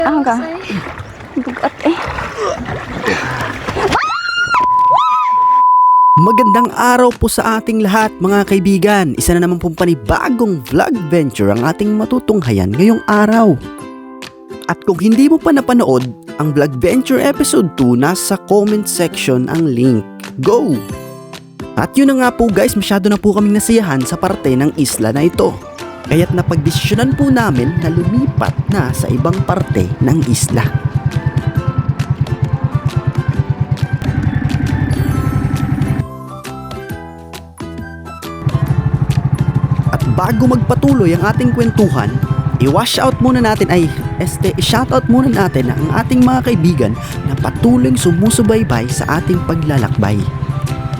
Aga. Bugat eh. Magandang araw po sa ating lahat mga kaibigan. Isa na naman pong panibagong vlog venture ang ating matutunghayan ngayong araw. At kung hindi mo pa napanood ang vlog venture episode 2, nasa comment section ang link. Go! At yun na nga po guys, masyado na po kaming nasiyahan sa parte ng isla na ito. Kaya't napagdesisyonan po namin na lumipat na sa ibang parte ng isla. At bago magpatuloy ang ating kwentuhan, i-shoutout muna natin ang ating mga kaibigan na patuloy sumusubaybay sa ating paglalakbay.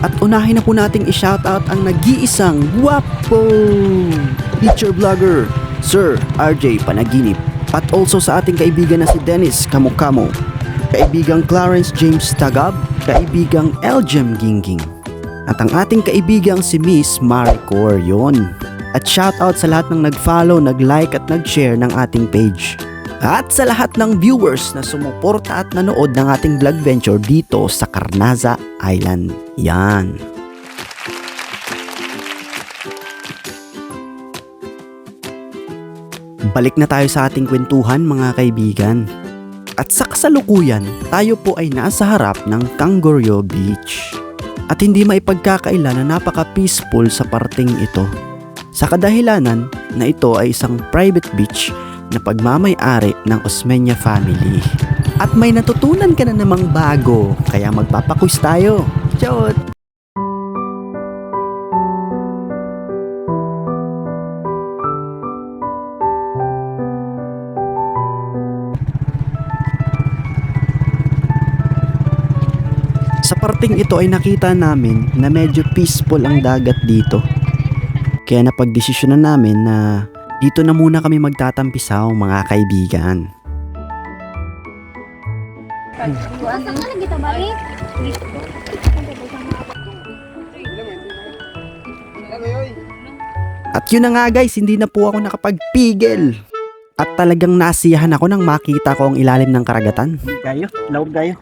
At unahin na po nating i-shoutout ang nag-iisang guwapo teacher vlogger, Sir RJ Panaginip. At also sa ating kaibigan na si Dennis Kamukamo, kaibigang Clarence James Tagab, kaibigang Eljem Gingging, at ang ating kaibigang si Miss Maricor yon. At shoutout sa lahat ng nag-follow, nag-like at nag-share ng ating page. At sa lahat ng viewers na sumuporta at nanood ng ating vlog venture dito sa Carnaza Island. Yan. Balik na tayo sa ating kwentuhan mga kaibigan. At sa kasalukuyan, tayo po ay nasa harap ng Kangaroo Beach. At hindi maipagkakaila na napaka-peaceful sa parting ito. Sa kadahilanan na ito ay isang private beach na pagmamay-ari ng Osmeña family. At may natutunan ka na namang bago, kaya magpapaquiz tayo. Chot! Sa parting ito ay nakita namin na medyo peaceful ang dagat dito. Kaya napagdesisyonan namin na dito na muna kami magtatampisaw mga kaibigan. At yun na nga guys, hindi na po ako nakapagpigil. At talagang nasiyahan ako nang makita ko ang ilalim ng karagatan. Gayo, laog gayo.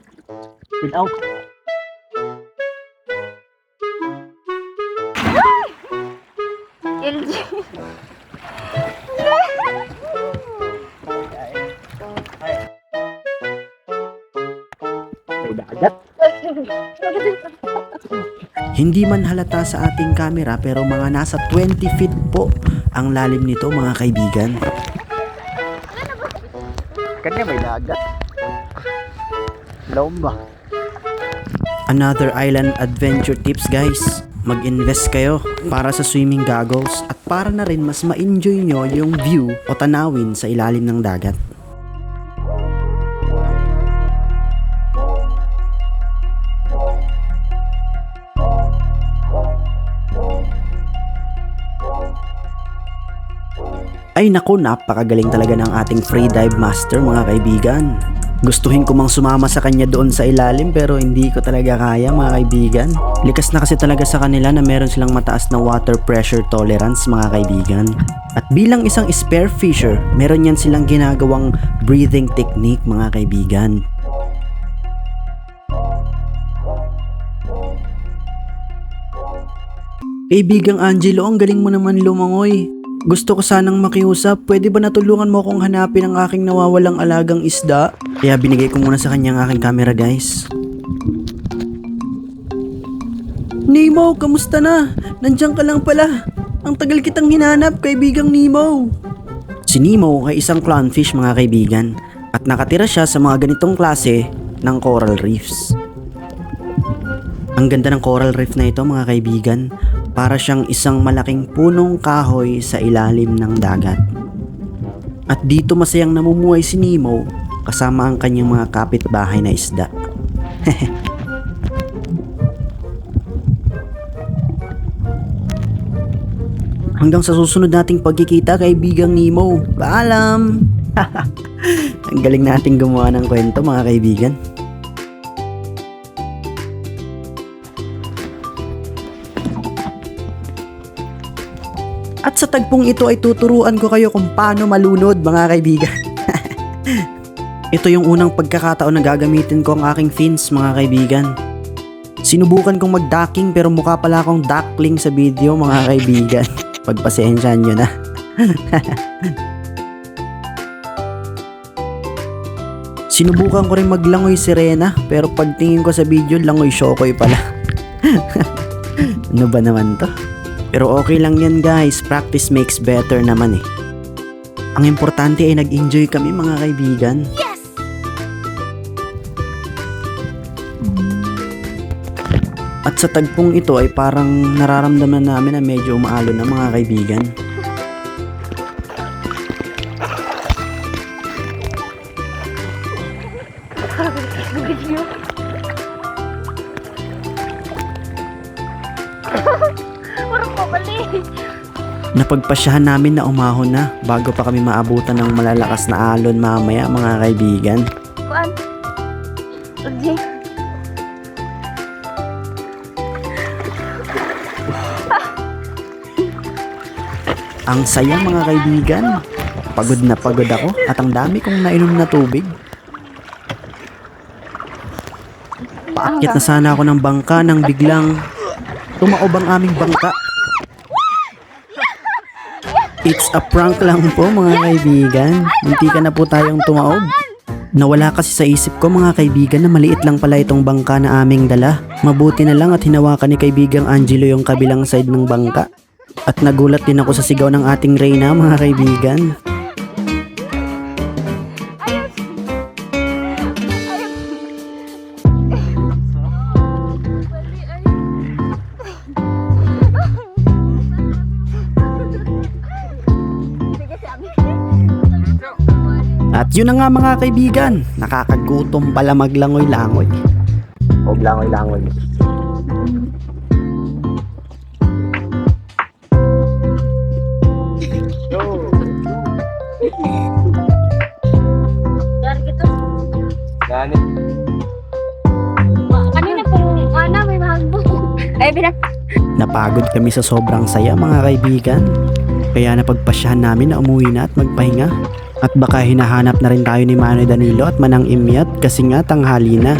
Bitaw. LG. Dagat. Hindi man halata sa ating camera pero mga nasa 20 feet po ang lalim nito mga kaibigan. Kanya may dagat. Laom ba? Another island adventure tips guys. Mag-invest kayo para sa swimming goggles at para na rin mas ma-enjoy nyo yung view o tanawin sa ilalim ng dagat. Ay naku, napakagaling talaga ng ating free dive master mga kaibigan. Gustuhin ko mang sumama sa kanya doon sa ilalim pero hindi ko talaga kaya mga kaibigan. Likas na kasi talaga sa kanila na meron silang mataas na water pressure tolerance mga kaibigan. At bilang isang spearfisher, meron yan silang ginagawang breathing technique mga kaibigan. Kaibigang Angelo, ang galing mo naman lumangoy. Gusto ko sanang makiusap, pwede ba natulungan mo akong hanapin ang aking nawawalang alagang isda? Kaya binigay ko muna sa kanya ang aking camera guys. Nemo, kamusta na? Nandiyan ka lang pala. Ang tagal kitang hinanap, kaibigang Nemo. Si Nemo ay isang clownfish mga kaibigan at nakatira siya sa mga ganitong klase ng coral reefs. Ang ganda ng coral reef na ito mga kaibigan. Para siyang isang malaking punong kahoy sa ilalim ng dagat. At dito masayang namumuhay si Nemo kasama ang kanyang mga kapitbahay na isda. Hanggang sa susunod nating pagkikita kaibigang Nemo. Paalam! Ang galing nating gumawa ng kwento mga kaibigan. At sa tagpong ito ay tuturuan ko kayo kung paano malunod mga kaibigan. Ito yung unang pagkakataon na gagamitin ko ang aking fins mga kaibigan. Sinubukan kong mag-ducking pero mukha pala akong duckling sa video mga kaibigan. Pagpasensyahan nyo na. Sinubukan ko rin maglangoy sirena pero pagtingin ko sa video langoy shokoy pala. Ano ba naman to? Pero okay lang yan guys, practice makes better naman eh. Ang importante ay nag-enjoy kami mga kaibigan. Yes! At sa tagpong ito ay parang nararamdaman namin na medyo umaalo na mga kaibigan. Parang pabalik. Napagpasyahan namin na umahon na bago pa kami maabutan ng malalakas na alon mamaya mga kaibigan. Kuan. Ugji. Ang saya mga kaibigan. Pagod na pagod ako at ang dami kong nainom na tubig. Paakyat na sana ako ng bangka nang biglang tumaob ang aming bangka. It's a prank lang po mga kaibigan. Munti ka na po tayong tumaob. Nawala kasi sa isip ko mga kaibigan na maliit lang pala itong bangka na aming dala. Mabuti na lang at hinawakan ni kaibigang Angelo yung kabilang side ng bangka. At nagulat din ako sa sigaw ng ating Reyna mga kaibigan. At yun na nga mga kaibigan, nakakagutom pala maglangoy-langoy. Huwag langoy-langoy. Gani. Kanina pong may mahagbo. Ay, binak. Napagod kami sa sobrang saya mga kaibigan. Kaya napagpasyahan namin na umuwi na at magpahinga. At baka hinahanap na rin tayo ni Manoy Danilo at Manang Imyat kasi nga tanghali na.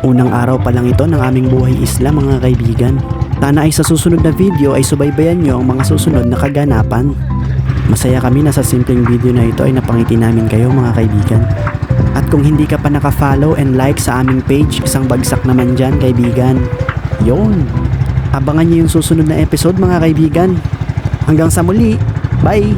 Unang araw pa lang ito ng aming buhay isla mga kaibigan. Sana ay sa susunod na video ay subaybayan nyo ang mga susunod na kaganapan. Masaya kami na sa simpleng video na ito ay napangiti namin kayo mga kaibigan. At kung hindi ka pa naka-follow and like sa aming page, isang bagsak naman dyan kaibigan. Yon. Abangan nyo yung susunod na episode mga kaibigan. Hanggang sa muli. Bye!